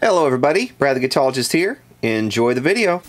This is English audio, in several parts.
Hello everybody, Brad the Guitarologist here. Enjoy the video.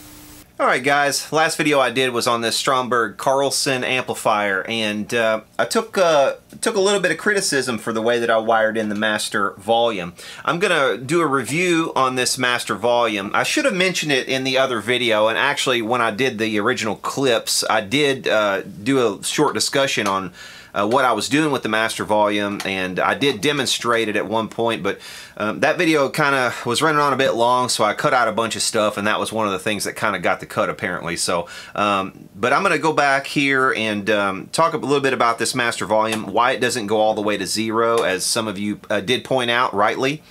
Alright guys, last video I did was on this Stromberg-Carlson amplifier, and I took a little bit of criticism for the way that I wired in the master volume. I'm going to do a review on this master volume. I should have mentioned it in the other video, and actually when I did the original clips I did do a short discussion on what I was doing with the master volume, and I did demonstrate it at one point, but that video kind of was running on a bit long, so I cut out a bunch of stuff, and that was one of the things that kind of got the cut apparently. So but I'm going to go back here and talk a little bit about this master volume, why it doesn't go all the way to zero, as some of you did point out rightly,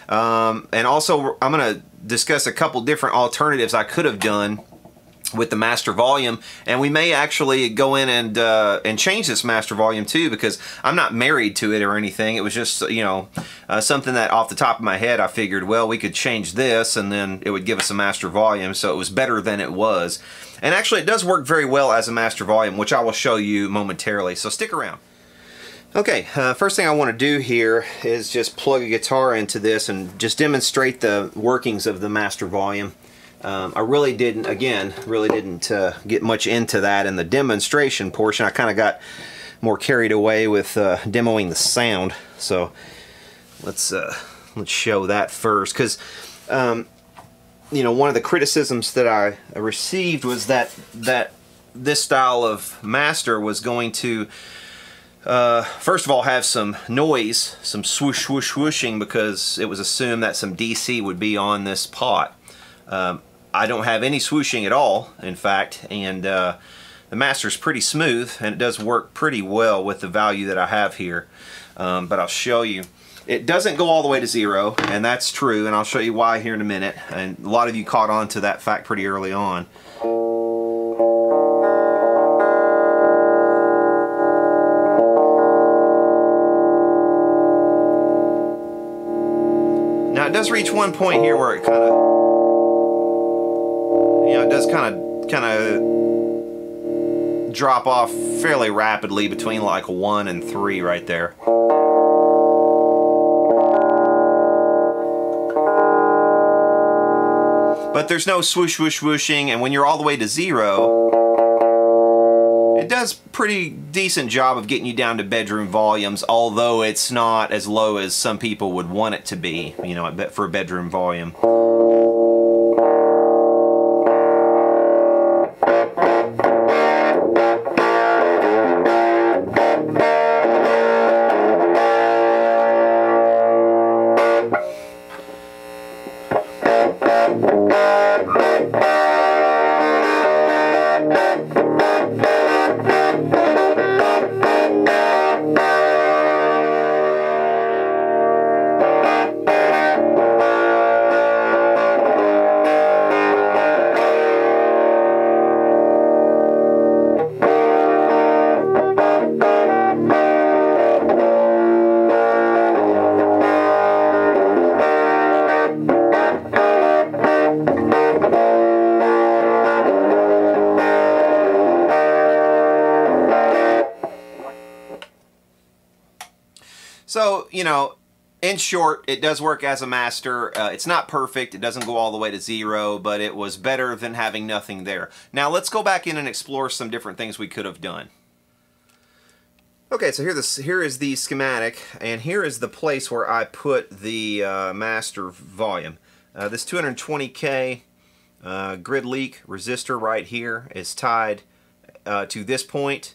and also I'm going to discuss a couple different alternatives I could have done with the master volume, and we may actually go in and change this master volume too, because I'm not married to it or anything. It was just, you know, something that off the top of my head I figured, well, we could change this and then it would give us a master volume, so it was better than it was. And actually it does work very well as a master volume, which I will show you momentarily, so stick around. Okay, first thing I want to do here is just plug a guitar into this and just demonstrate the workings of the master volume. I really didn't get much into that in the demonstration portion. I kind of got more carried away with demoing the sound. So let's show that first, because you know, one of the criticisms that I received was that this style of master was going to first of all have some noise, some swoosh swoosh swooshing, because it was assumed that some DC would be on this pot. I don't have any swooshing at all, in fact, and the master's pretty smooth, and it does work pretty well with the value that I have here. But I'll show you. It doesn't go all the way to zero, and that's true, and I'll show you why here in a minute. And a lot of you caught on to that fact pretty early on. Now it does reach one point here where it kind of, you know, it does kind of drop off fairly rapidly between like 1 and 3 right there. But there's no swoosh swoosh swooshing, and when you're all the way to zero, it does pretty decent job of getting you down to bedroom volumes, although it's not as low as some people would want it to be, you know, for a bedroom volume. So, you know, in short, it does work as a master. It's not perfect. It doesn't go all the way to zero, but it was better than having nothing there. Now, let's go back in and explore some different things we could have done. Okay, so here is the schematic, and here is the place where I put the master volume. This 220K grid leak resistor right here is tied to this point,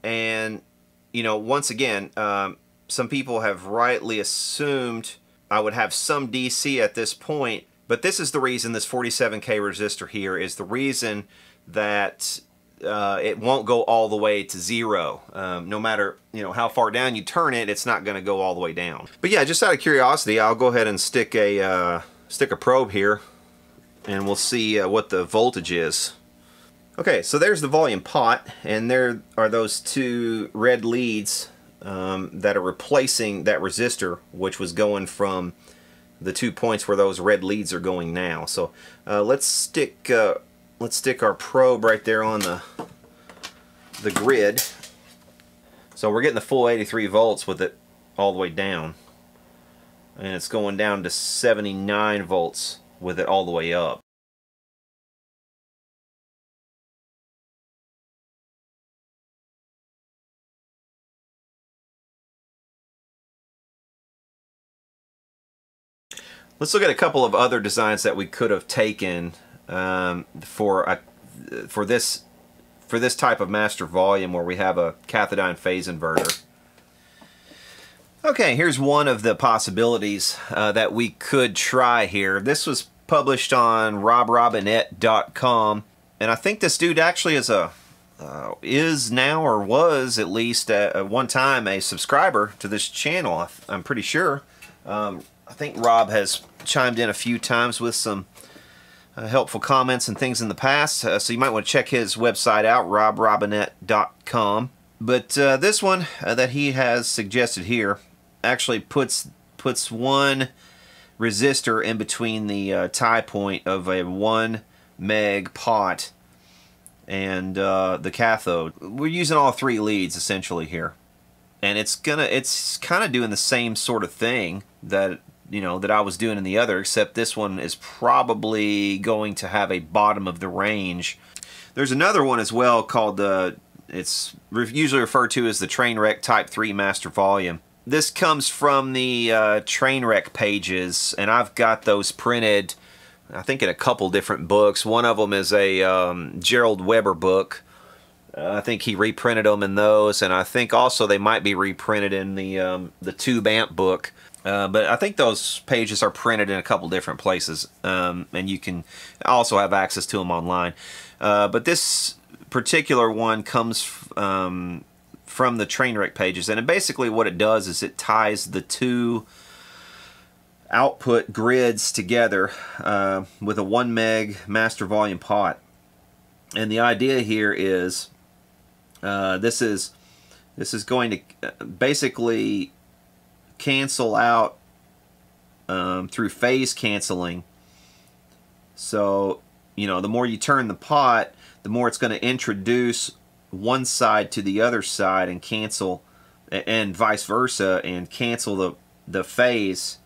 and, you know, once again, some people have rightly assumed I would have some DC at this point, but this is the reason, this 47K resistor here is the reason that it won't go all the way to zero. No matter, you know, how far down you turn it, it's not going to go all the way down. But yeah, just out of curiosity, I'll go ahead and stick a probe here, and we'll see what the voltage is. Okay, so there's the volume pot, and there are those two red leads that are replacing that resistor, which was going from the 2 points where those red leads are going now. So let's stick our probe right there on the grid. So we're getting the full 83 volts with it all the way down. and it's going down to 79 volts with it all the way up. Let's look at a couple of other designs that we could have taken for this type of master volume where we have a cathodyne phase inverter. Okay, here's one of the possibilities that we could try here. This was published on robrobinette.com, and I think this dude actually is now, or was at least at one time, a subscriber to this channel. I'm pretty sure. I think Rob has chimed in a few times with some helpful comments and things in the past, so you might want to check his website out, robrobinette.com. But this one that he has suggested here actually puts one resistor in between the tie point of a 1 meg pot and the cathode. We're using all 3 leads essentially here, and it's kind of doing the same sort of thing that that I was doing in the other, except this one is probably going to have a bottom of the range. There's another one as well called it's usually referred to as the Trainwreck Type 3 Master Volume. This comes from the Trainwreck Pages, and I've got those printed, I think, in a couple different books. One of them is a Gerald Weber book. I think he reprinted them in those, and I think also they might be reprinted in the Tube Amp book. But I think those pages are printed in a couple different places, and you can also have access to them online. But this particular one comes from the Trainwreck Pages, and basically what it does is it ties the 2 output grids together with a 1 meg master volume pot. And the idea here is this is going to basically cancel out through phase canceling. So the more you turn the pot, the more it's going to introduce one side to the other side and cancel, and vice versa, and cancel the phase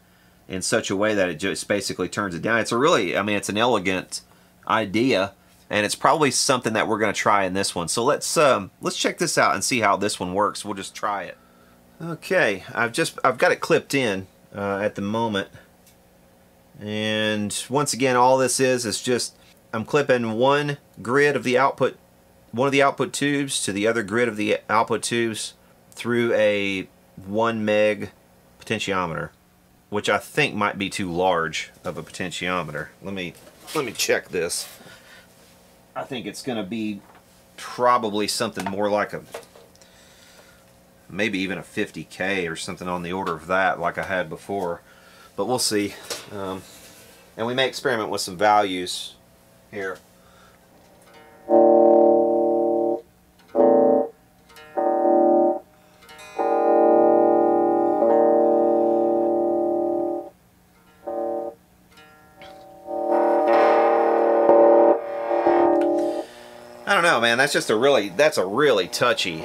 in such a way that it just basically turns it down. It's a really, it's an elegant idea, and it's probably something that we're going to try in this one. So let's check this out and see how this one works. We'll just try it. Okay, I've got it clipped in at the moment, and once again, all this is just I'm clipping one grid of the output, one of the output tubes to the other grid of the output tubes through a 1 meg potentiometer, which I think might be too large of a potentiometer. Let me check this. I think it's going to be probably something more like maybe even a 50K or something on the order of that, like I had before, but we'll see. And we may experiment with some values here. I don't know, man. That's a really touchy.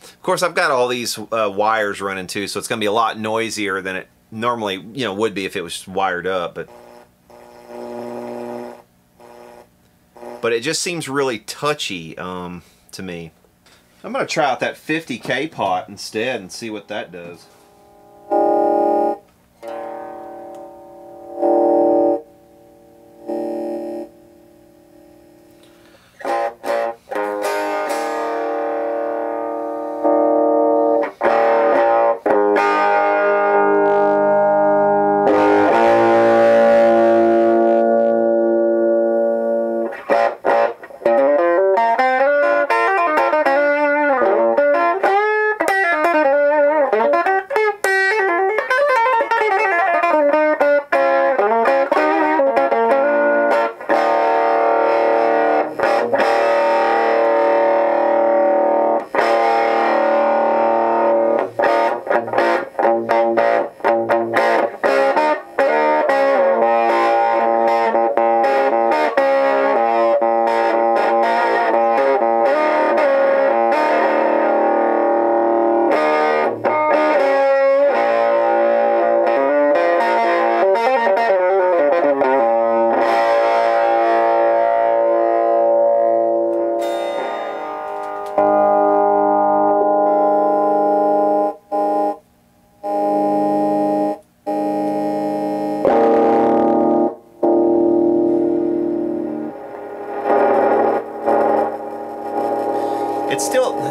Of course, I've got all these wires running too, so it's going to be a lot noisier than it normally, would be if it was wired up. But it just seems really touchy to me. I'm going to try out that 50K pot instead and see what that does.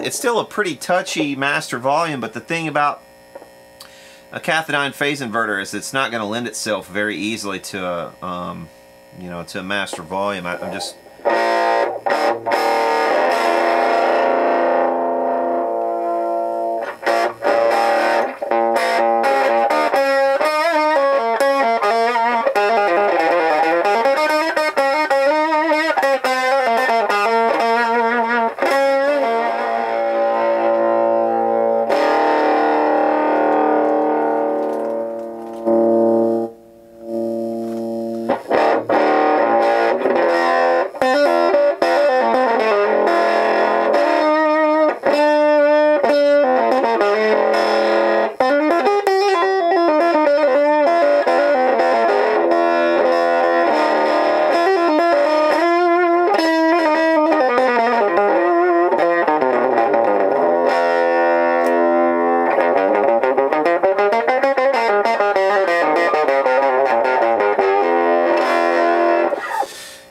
it's still a pretty touchy master volume, but the thing about a cathodyne phase inverter is it's not going to lend itself very easily to a, you know, to a master volume. I'm just...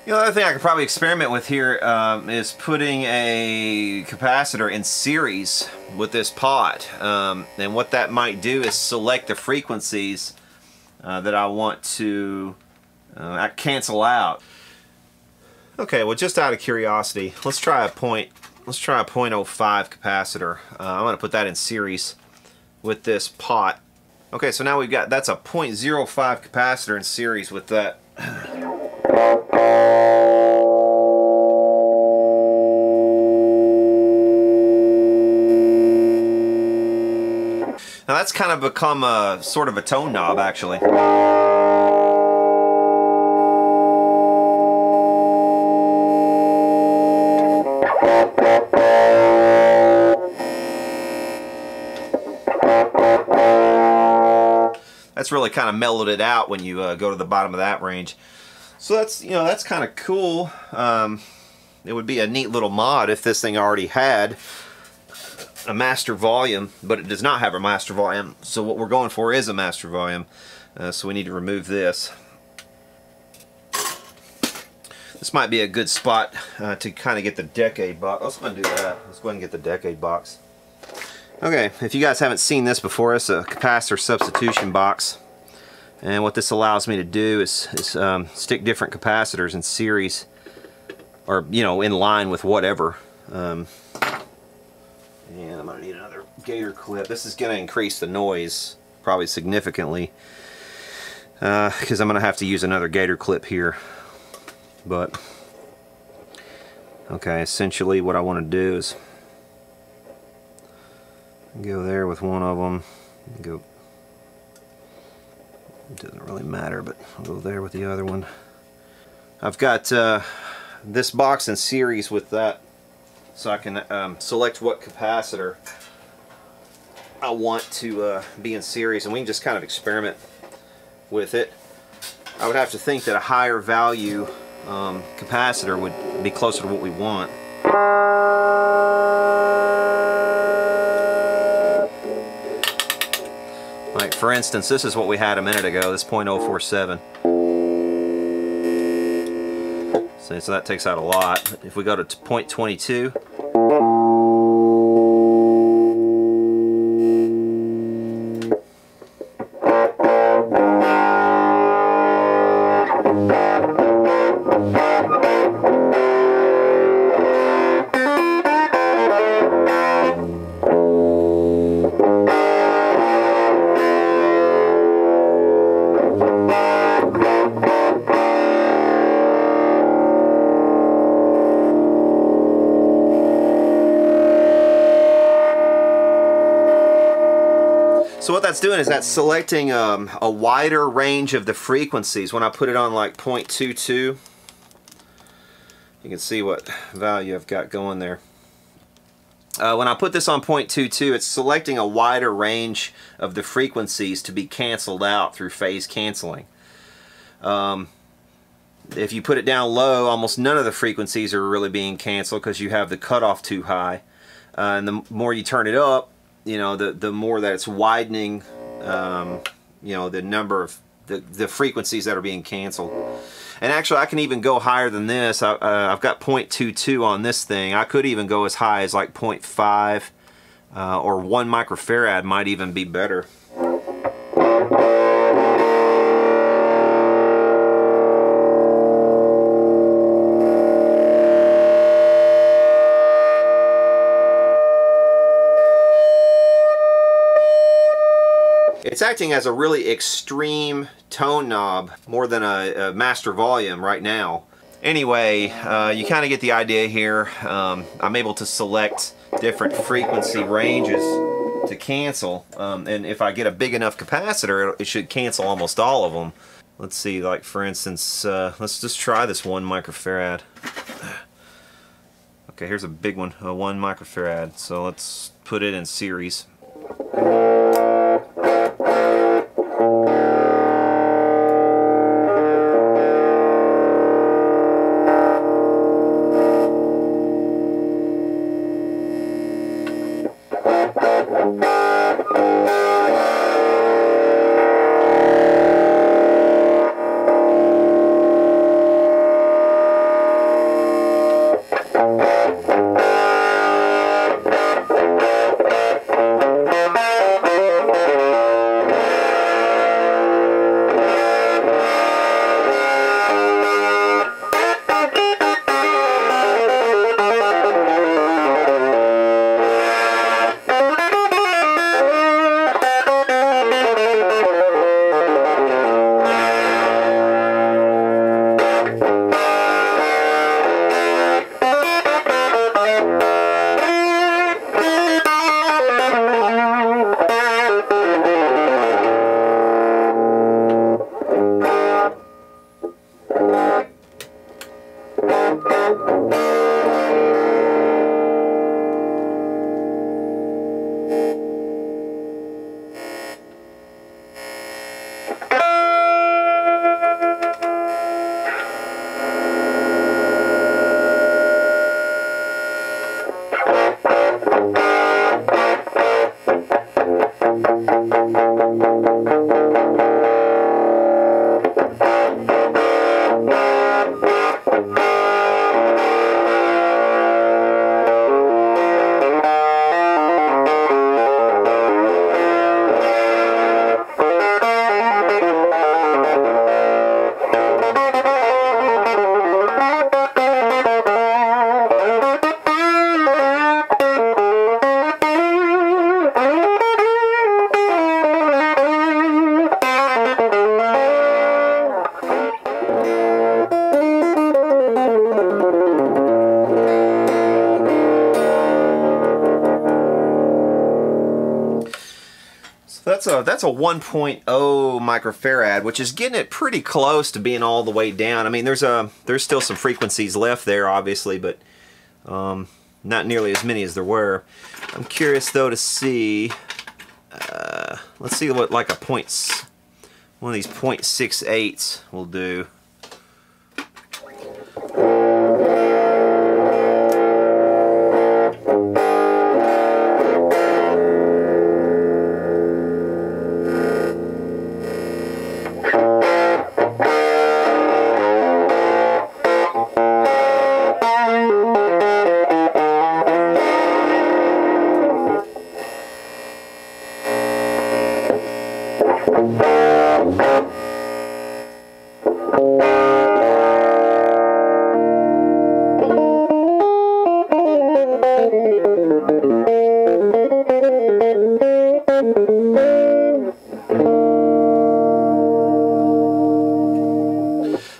The other thing I could probably experiment with here is putting a capacitor in series with this pot. And what that might do is select the frequencies that I want to cancel out. Okay, well, just out of curiosity, let's try a 0.05 capacitor. I'm going to put that in series with this pot. Okay, so now we've got, that's a 0.05 capacitor in series with that. Now that's kind of become a sort of a tone knob, actually. That's really kind of mellowed it out when you go to the bottom of that range. So that's, you know, that's kind of cool. It would be a neat little mod if this thing already had a master volume, but it does not have a master volume. So what we're going for is a master volume. So we need to remove this. This might be a good spot to kind of get the decade box. Let's go ahead and do that. Let's go ahead and get the decade box. Okay, if you guys haven't seen this before, it's a capacitor substitution box. And what this allows me to do is stick different capacitors in series, or, you know, in line with whatever. And I'm going to need another gator clip. This is going to increase the noise probably significantly, because I'm going to have to use another gator clip here. But okay, essentially what I want to do is go there with one of them. Go. It doesn't really matter, but I'll go there with the other one. I've got this box in series with that, so I can select what capacitor I want to be in series, and we can just kind of experiment with it. I would have to think that a higher value capacitor would be closer to what we want. Like, for instance, this is what we had a minute ago, this 0.047. So that takes out a lot. If we go to 0.22, so what that's doing is that's selecting a wider range of the frequencies. When I put it on like 0.22, you can see what value I've got going there. When I put this on 0.22, it's selecting a wider range of the frequencies to be canceled out through phase canceling. If you put it down low, almost none of the frequencies are really being canceled because you have the cutoff too high. And the more you turn it up, you know, the more that it's widening, you know, the number of the frequencies that are being canceled. And actually, I can even go higher than this. I've got 0.22 on this thing. I could even go as high as like 0.5 or 1 microfarad might even be better. It's acting as a really extreme tone knob, more than a master volume right now. Anyway, you kind of get the idea here. I'm able to select different frequency ranges to cancel, and if I get a big enough capacitor, it should cancel almost all of them. Let's see, like for instance, let's just try this 1 microfarad. Okay, here's a big one, a 1 microfarad. So let's put it in series. That's a 1.0 microfarad, which is getting it pretty close to being all the way down. I mean, there's still some frequencies left there, obviously, but not nearly as many as there were. I'm curious though to see. Let's see what like one of these 0.68s will do.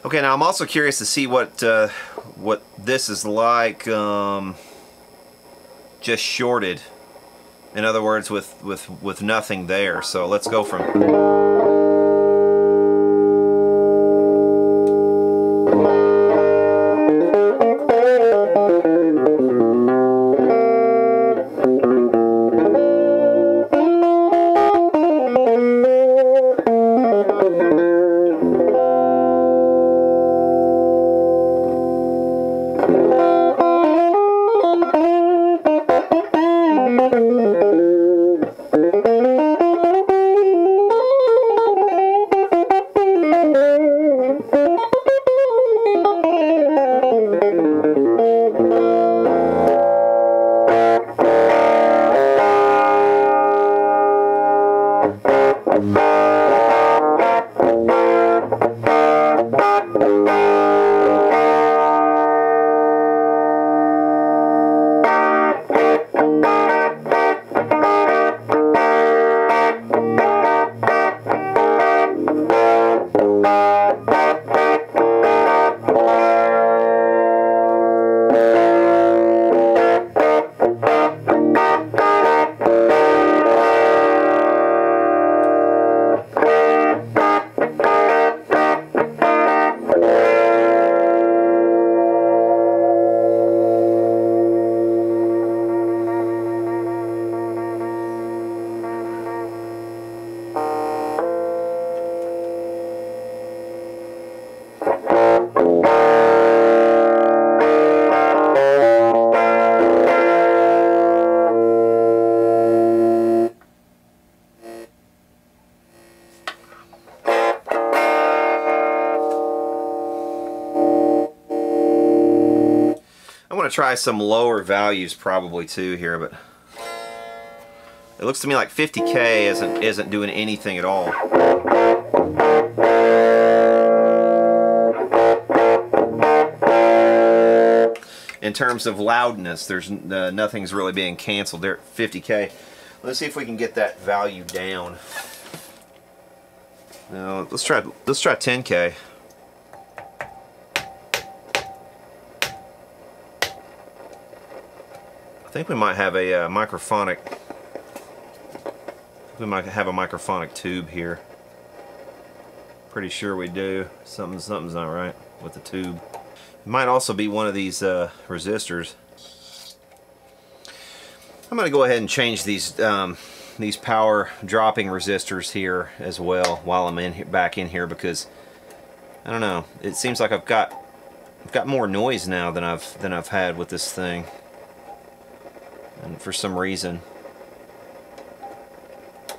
Okay, now I'm also curious to see what this is like just shorted. In other words, with nothing there. So let's go from. I'm going to try some lower values probably too here, but it looks to me like 50K isn't doing anything at all. In terms of loudness, there's nothing's really being canceled there at 50K. Let's see if we can get that value down. No, let's try 10K. I think we might have a microphonic. We might have a microphonic tube here. Pretty sure we do. Something's not right with the tube. It might also be one of these resistors. I'm going to go ahead and change these power dropping resistors here as well while I'm back in here, because I don't know. It seems like I've got more noise now than I've had with this thing. And for some reason,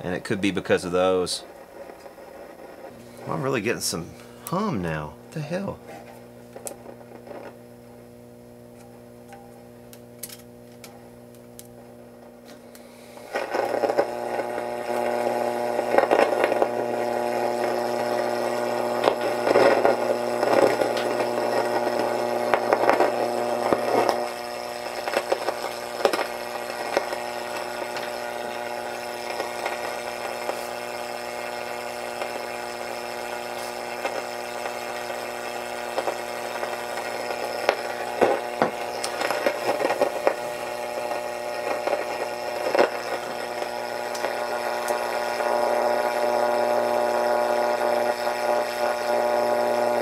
and it could be because of those. Well, I'm really getting some hum now. What the hell?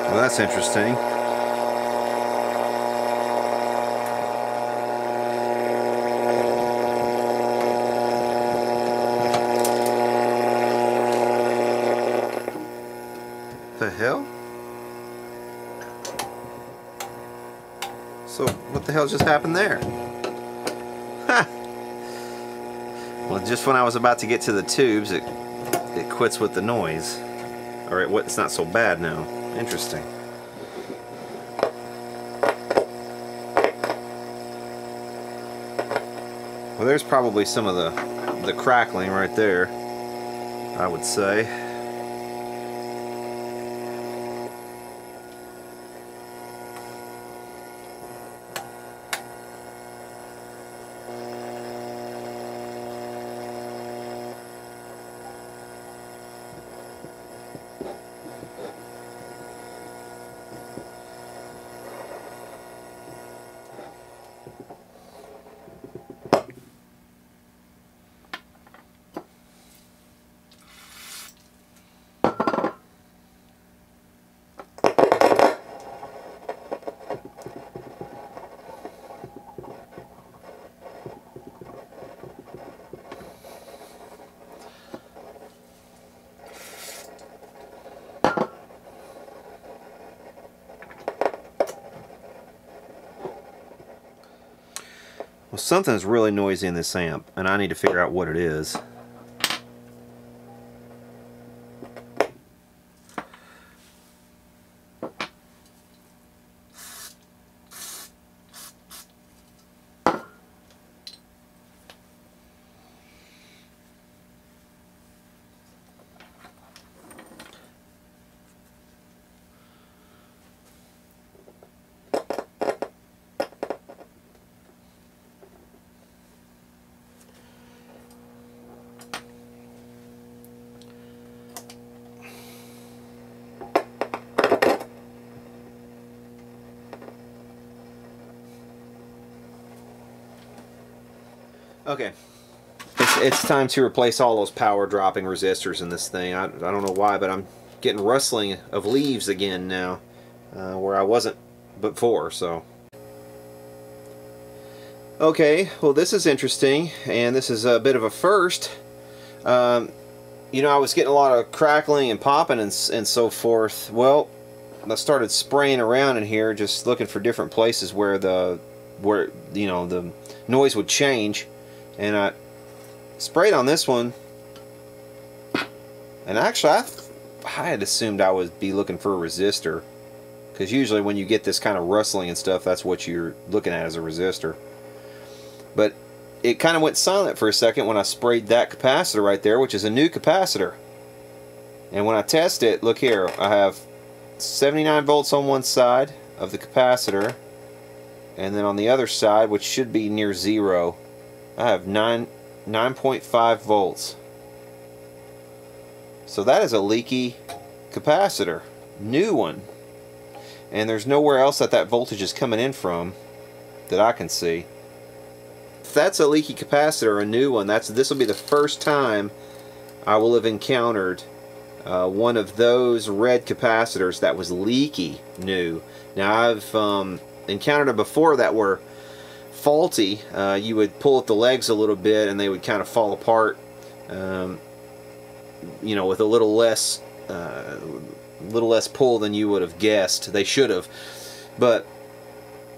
Well, that's interesting. The hell? So what the hell just happened there? Ha! Well, just when I was about to get to the tubes, it quits with the noise. Or it's not so bad now. Interesting. Well, there's probably some of the crackling right there, I would say. Well, something's really noisy in this amp, and I need to figure out what it is. Okay, it's time to replace all those power dropping resistors in this thing. I don't know why, but I'm getting rustling of leaves again now, where I wasn't before. So okay, well, this is interesting, and this is a bit of a first. You know, I was getting a lot of crackling and popping and so forth. Well, I started spraying around in here, just looking for different places where you know, the noise would change, and I sprayed on this one, and actually I had assumed I would be looking for a resistor, because usually when you get this kind of rustling and stuff, that's what you're looking at as a resistor. But it kind of went silent for a second when I sprayed that capacitor right there, which is a new capacitor. And when I test it, look here, I have 79 volts on one side of the capacitor, and then on the other side, which should be near zero, I have 9.5 volts. So that is a leaky capacitor, new one, and there's nowhere else that voltage is coming in from that I can see. If that's a leaky capacitor, a new one, this will be the first time I will have encountered one of those red capacitors that was leaky new. Now, I've encountered them before that were faulty. You would pull at the legs a little bit and they would kind of fall apart, you know, with a little less pull than you would have guessed. They should have. But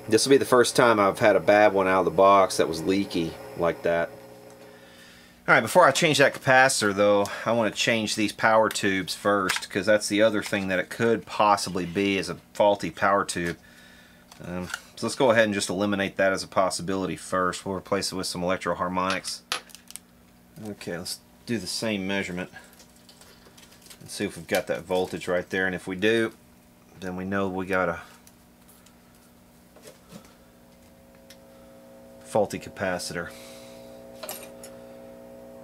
this will be the first time I've had a bad one out of the box that was leaky like that. Alright, before I change that capacitor though, I want to change these power tubes first, because that's the other thing that it could possibly be, is a faulty power tube. So let's go ahead and just eliminate that as a possibility first. We'll replace it with some electro harmonics. Okay, let's do the same measurement and see if we've got that voltage right there, and if we do, then we know we got a faulty capacitor.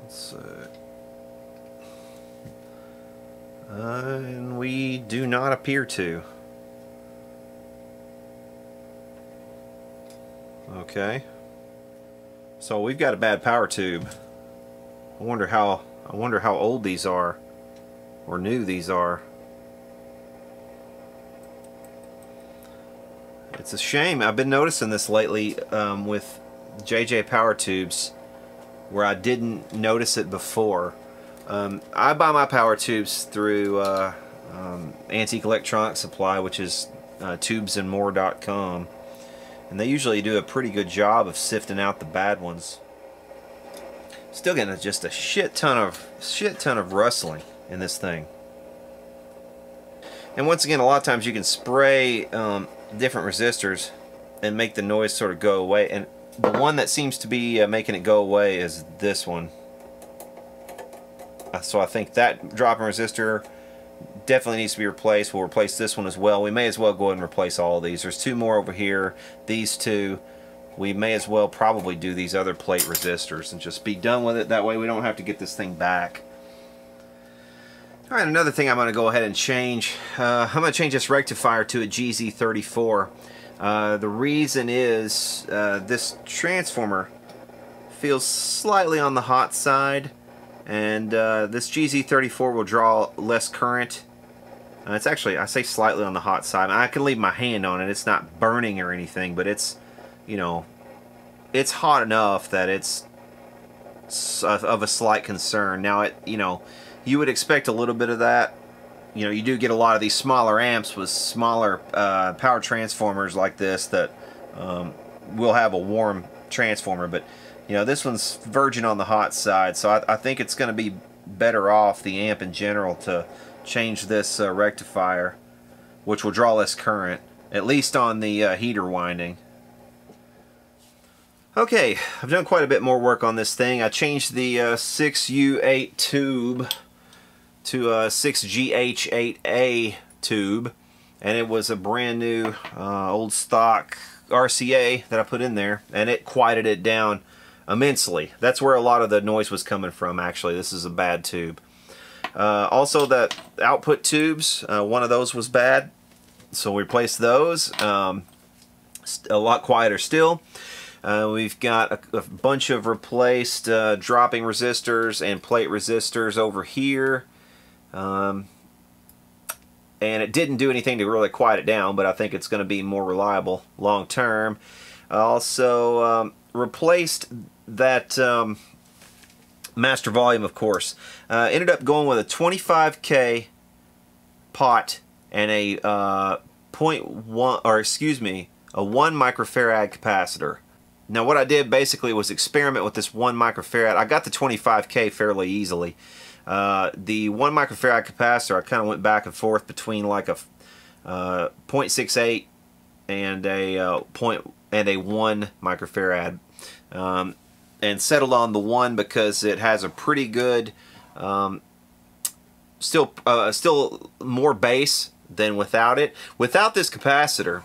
Let's and we do not appear to. Okay, so we've got a bad power tube. I wonder how old these are, or new these are. It's a shame. I've been noticing this lately with JJ power tubes, where I didn't notice it before. I buy my power tubes through Antique Electronic Supply, which is tubesandmore.com, and they usually do a pretty good job of sifting out the bad ones. Still getting just a shit ton of rustling in this thing. And once again, a lot of times you can spray different resistors and make the noise sort of go away, and the one that seems to be making it go away is this one. So I think that dropping resistor definitely needs to be replaced. We'll replace this one as well. We may as well go ahead and replace all of these. There's two more over here. These two, we may as well probably do these other plate resistors and just be done with it. That way we don't have to get this thing back. Alright, another thing I'm going to go ahead and change. I'm going to change this rectifier to a GZ34. The reason is this transformer feels slightly on the hot side, and this GZ34 will draw less current. It's actually, I say slightly on the hot side. I can leave my hand on it. It's not burning or anything, but it's, you know, it's hot enough that it's of a slight concern. Now, you know, you would expect a little bit of that. You know, you do get a lot of these smaller amps with smaller power transformers like this that will have a warm transformer, but you know, this one's virgin on the hot side, so I think it's going to be better off, the amp in general, to change this rectifier, which will draw less current, at least on the heater winding. Okay, I've done quite a bit more work on this thing. I changed the 6U8 tube to a 6GH8A tube, and it was a brand new old stock RCA that I put in there, and it quieted it down immensely. That's where a lot of the noise was coming from, actually. This is a bad tube. Also, the output tubes, one of those was bad, so we replaced those. A lot quieter still. We've got a bunch of replaced dropping resistors and plate resistors over here. And it didn't do anything to really quiet it down, but I think it's going to be more reliable long term. Also replaced that master volume, of course. Ended up going with a 25K pot and a a 1 microfarad capacitor. Now what I did basically was experiment with this 1 microfarad. I got the 25K fairly easily. The 1 microfarad capacitor, I kind of went back and forth between like a 0.68 and a 1 microfarad, and settled on the 1 because it has a pretty good, still more bass than without it. Without this capacitor,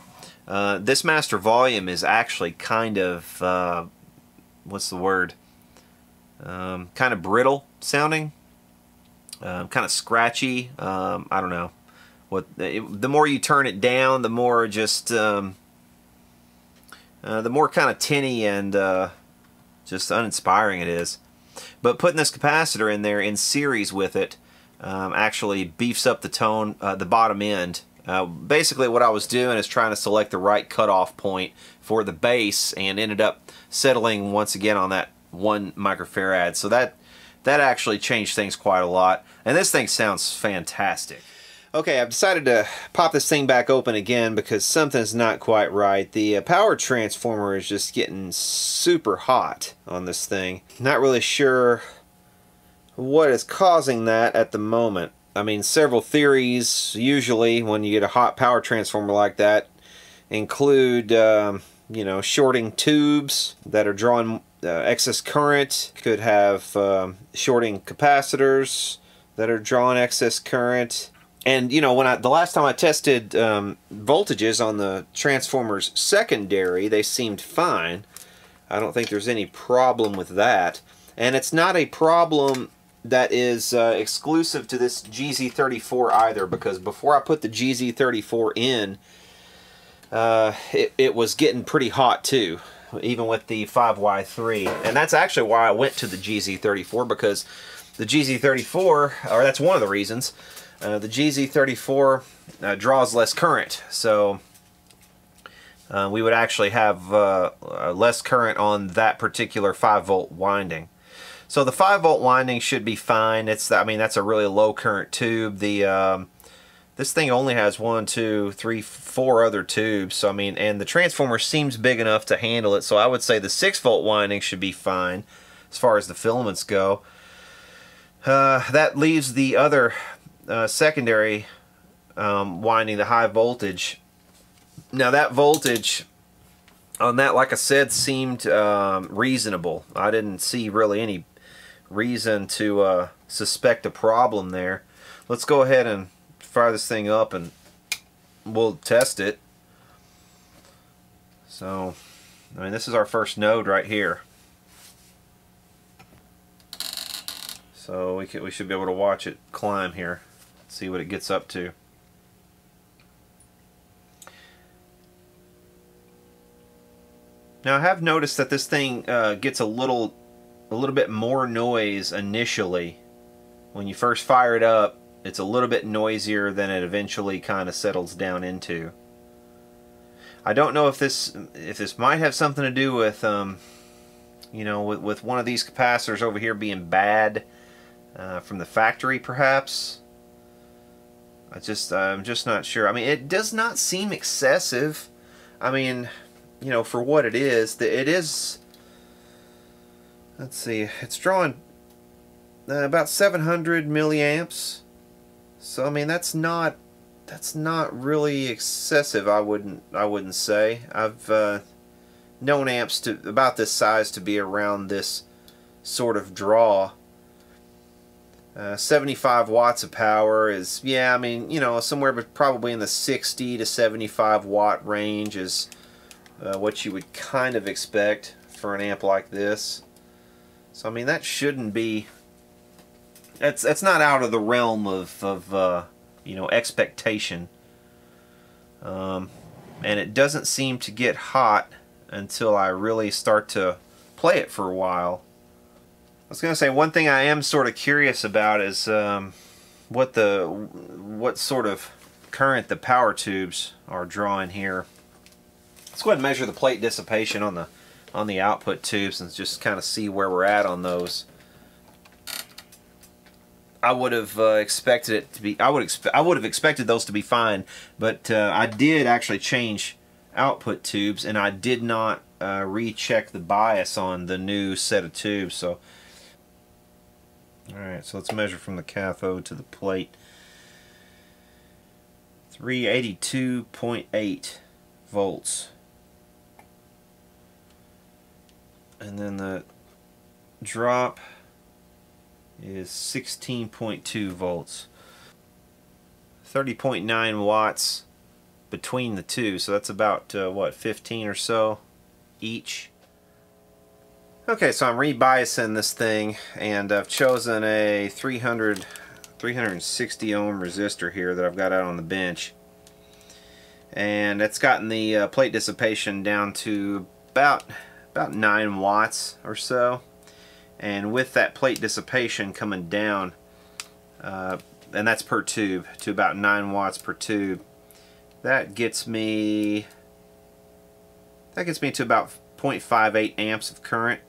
this master volume is actually kind of what's the word? Kind of brittle sounding. Kind of scratchy. I don't know. The more you turn it down, the more just the more kind of tinny and just uninspiring it is. But putting this capacitor in there in series with it actually beefs up the tone, the bottom end. Basically, what I was doing is trying to select the right cutoff point for the bass, and ended up settling once again on that 1 microfarad. So that actually changed things quite a lot, and this thing sounds fantastic. Okay, I've decided to pop this thing back open again because something's not quite right. The power transformer is just getting super hot on this thing. Not really sure what is causing that at the moment. I mean, several theories usually when you get a hot power transformer like that include you know, shorting tubes that are drawing excess current. Could have shorting capacitors that are drawing excess current. And you know, when the last time I tested voltages on the transformer's secondary, they seemed fine. I don't think there's any problem with that. And it's not a problem that is exclusive to this GZ34 either, because before I put the GZ34 in, it was getting pretty hot too, even with the 5Y3. And that's actually why I went to the GZ34, because the GZ34, or that's one of the reasons, the GZ34 draws less current. So we would actually have less current on that particular 5-volt winding. So the 5-volt winding should be fine. I mean, that's a really low current tube. This thing only has 1, 2, 3, 4 other tubes. So I mean, and the transformer seems big enough to handle it. So I would say the 6-volt winding should be fine as far as the filaments go. That leaves the other secondary winding, the high voltage. Now that voltage on that, like I said, seemed reasonable. I didn't see really any reason to suspect a problem there. Let's go ahead and fire this thing up and we'll test it. So, I mean, this is our first node right here. So we should be able to watch it climb here, see what it gets up to. Now I have noticed that this thing gets a little bit more noise initially. When you first fire it up, it's a little bit noisier than it eventually kind of settles down into. I don't know if this might have something to do with you know, with one of these capacitors over here being bad from the factory, perhaps. I'm just not sure. I mean, it does not seem excessive. I mean, you know, for what it is, let's see, it's drawing about 700 milliamps. So I mean, that's not really excessive. I wouldn't say. I've known amps to about this size to be around this sort of draw. 75 watts of power is, yeah, I mean, you know, somewhere probably in the 60 to 75 watt range is what you would kind of expect for an amp like this. So I mean, that shouldn't be, it's not out of the realm of you know, expectation. And it doesn't seem to get hot until I really start to play it for a while. I was going to say, one thing I am sort of curious about is what sort of current the power tubes are drawing here. Let's go ahead and measure the plate dissipation on the output tubes and just kind of see where we're at on those. I would have expected it to be. I would have expected those to be fine, but I did actually change output tubes, and I did not recheck the bias on the new set of tubes. So, all right, so let's measure from the cathode to the plate. 382.8 volts, and then the drop is 16.2 volts. 30.9 watts between the two, so that's about what, 15 or so each. Okay, so I'm rebiasing this thing, and I've chosen a 360 ohm resistor here that I've got out on the bench, and it's gotten the plate dissipation down to about 9 watts or so. And with that plate dissipation coming down, and that's per tube, to about 9 watts per tube, that gets me to about 0.58 amps of current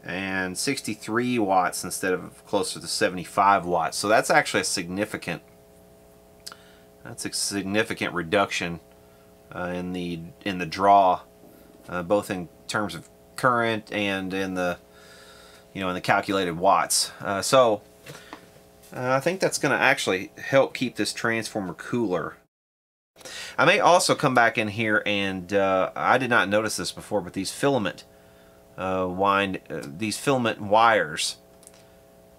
and 63 watts instead of closer to 75 watts. So that's actually a significant reduction in the draw, both in terms of current and in the in the calculated watts. So I think that's going to actually help keep this transformer cooler. I may also come back in here and I did not notice this before, but these filament wires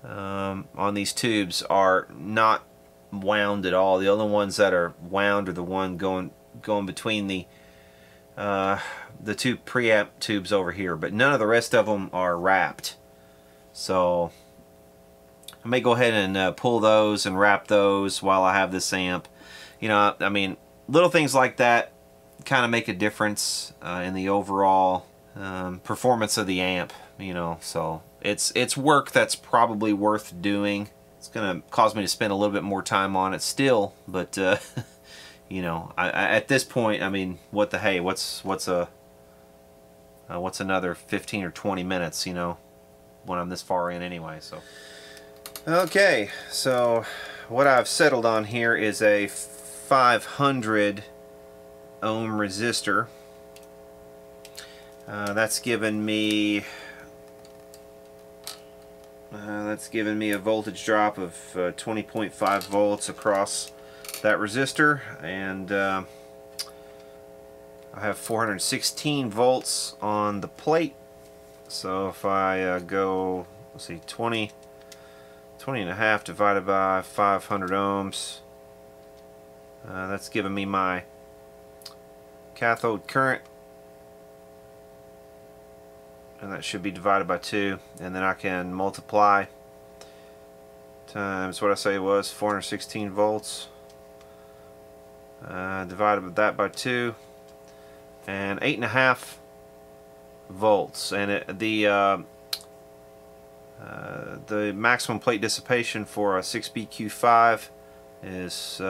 on these tubes are not wound at all. The only ones that are wound are the one going between the two preamp tubes over here, but none of the rest of them are wrapped. So I may go ahead and pull those and wrap those while I have this amp. I mean, little things like that kind of make a difference in the overall performance of the amp. So it's work that's probably worth doing. It's gonna cause me to spend a little bit more time on it still, but at this point, I mean, what the hey? What's another 15 or 20 minutes? When I'm this far in anyway. So okay, so what I've settled on here is a 500 ohm resistor. That's given me a voltage drop of 20.5 volts across that resistor, and I have 416 volts on the plate. So if I go, let's see, 20 and a half divided by 500 ohms, that's giving me my cathode current, and that should be divided by 2, and then I can multiply times what I say it was 416 volts divided that by 2, and 8.5 volts, and the maximum plate dissipation for a 6BQ5 is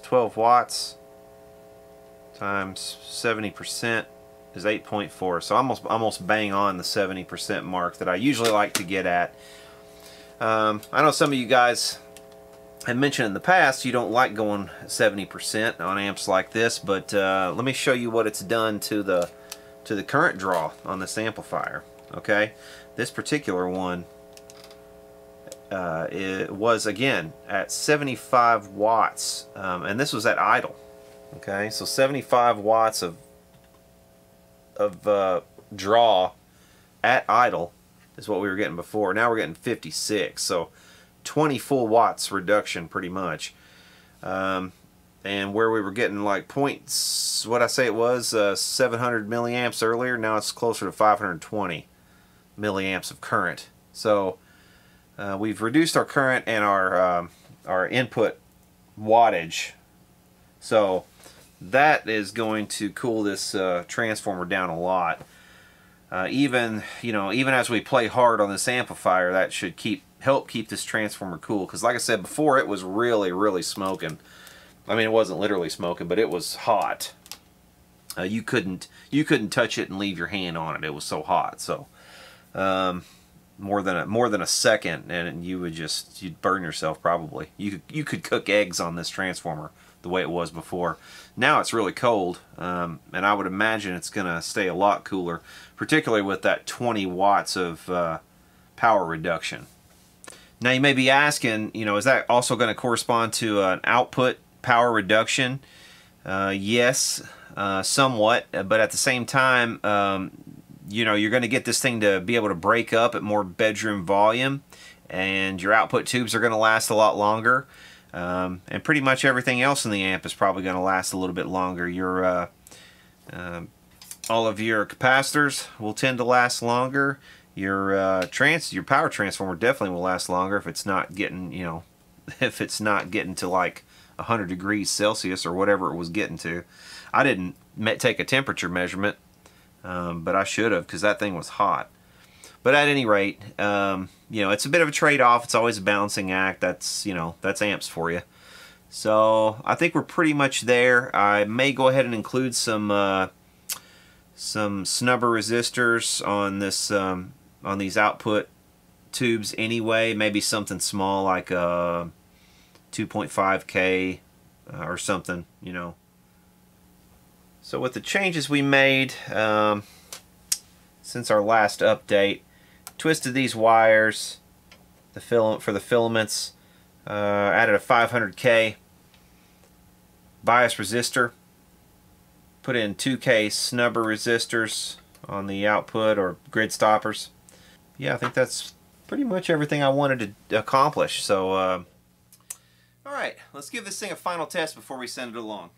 12 watts times 70% is 8.4. So almost bang on the 70% mark that I usually like to get at. I know some of you guys have mentioned in the past you don't like going 70% on amps like this, but let me show you what it's done to the current draw on this amplifier. Okay, this particular one it was again at 75 watts, and this was at idle. Okay, so 75 watts of draw at idle is what we were getting before. Now we're getting 56, so 20 full watts reduction pretty much. And where we were getting like points, what I say it was 700 milliamps earlier, now it's closer to 520 milliamps of current. So we've reduced our current and our input wattage. So that is going to cool this transformer down a lot. Even as we play hard on this amplifier, that should help keep this transformer cool. Because like I said before, it was really smoking. I mean, it wasn't literally smoking, but it was hot. You couldn't touch it and leave your hand on it. It was so hot. So more than a second, and you'd burn yourself probably. You could cook eggs on this transformer the way it was before. Now it's really cold, and I would imagine it's gonna stay a lot cooler, particularly with that 20 watts of power reduction. Now you may be asking, is that also going to correspond to an output power reduction? Yes, somewhat, but at the same time, you're going to get this thing to be able to break up at more bedroom volume, and your output tubes are going to last a lot longer, and pretty much everything else in the amp is probably going to last a little bit longer. All of your capacitors will tend to last longer. Your power transformer definitely will last longer if it's not getting, to like 100 degrees Celsius or whatever it was getting to. I didn't take a temperature measurement, but I should have, because that thing was hot. But at any rate, it's a bit of a trade-off. It's always a balancing act. That's amps for you. So I think we're pretty much there. I may go ahead and include some snubber resistors on this on these output tubes anyway. Maybe something small like a 2.5K or something, So with the changes we made since our last update, twisted these wires, for the filaments, added a 500K bias resistor, put in 2K snubber resistors on the output or grid stoppers. Yeah, I think that's pretty much everything I wanted to accomplish. So, alright, let's give this thing a final test before we send it along.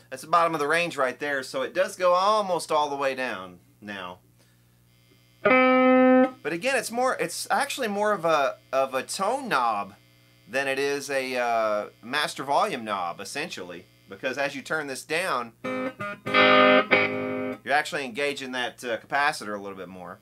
That's the bottom of the range right there, so it does go almost all the way down now. But again, it's actually more of a tone knob than it is a master volume knob, essentially, because as you turn this down, you're actually engaging that capacitor a little bit more.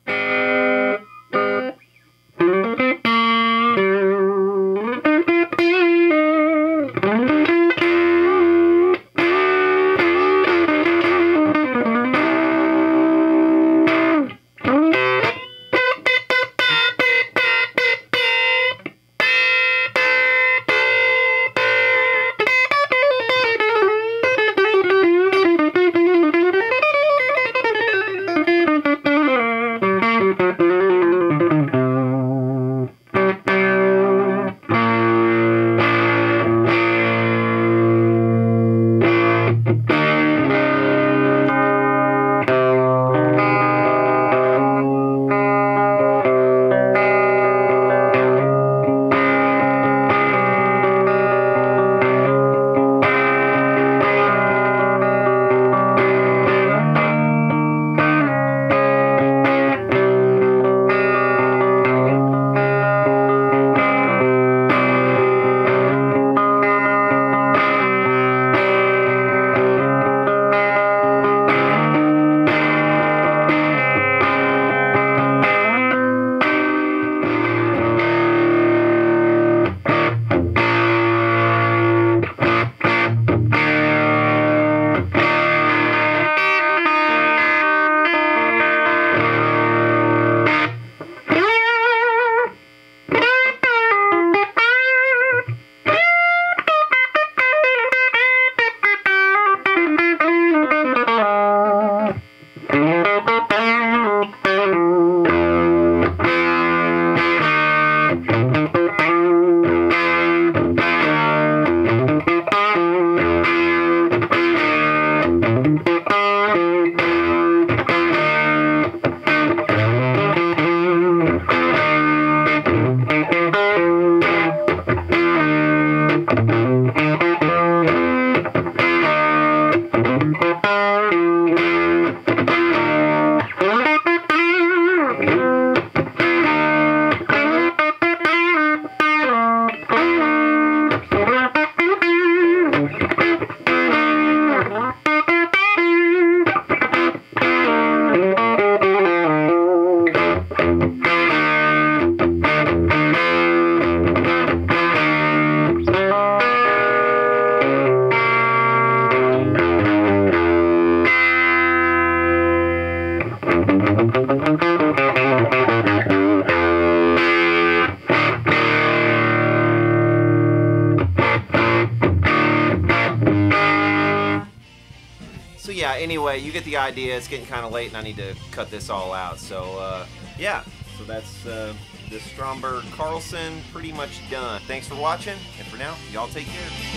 Anyway, you get the idea. It's getting kind of late and I need to cut this all out. So, yeah. So that's this Stromberg-Carlson pretty much done. Thanks for watching, and for now, y'all take care.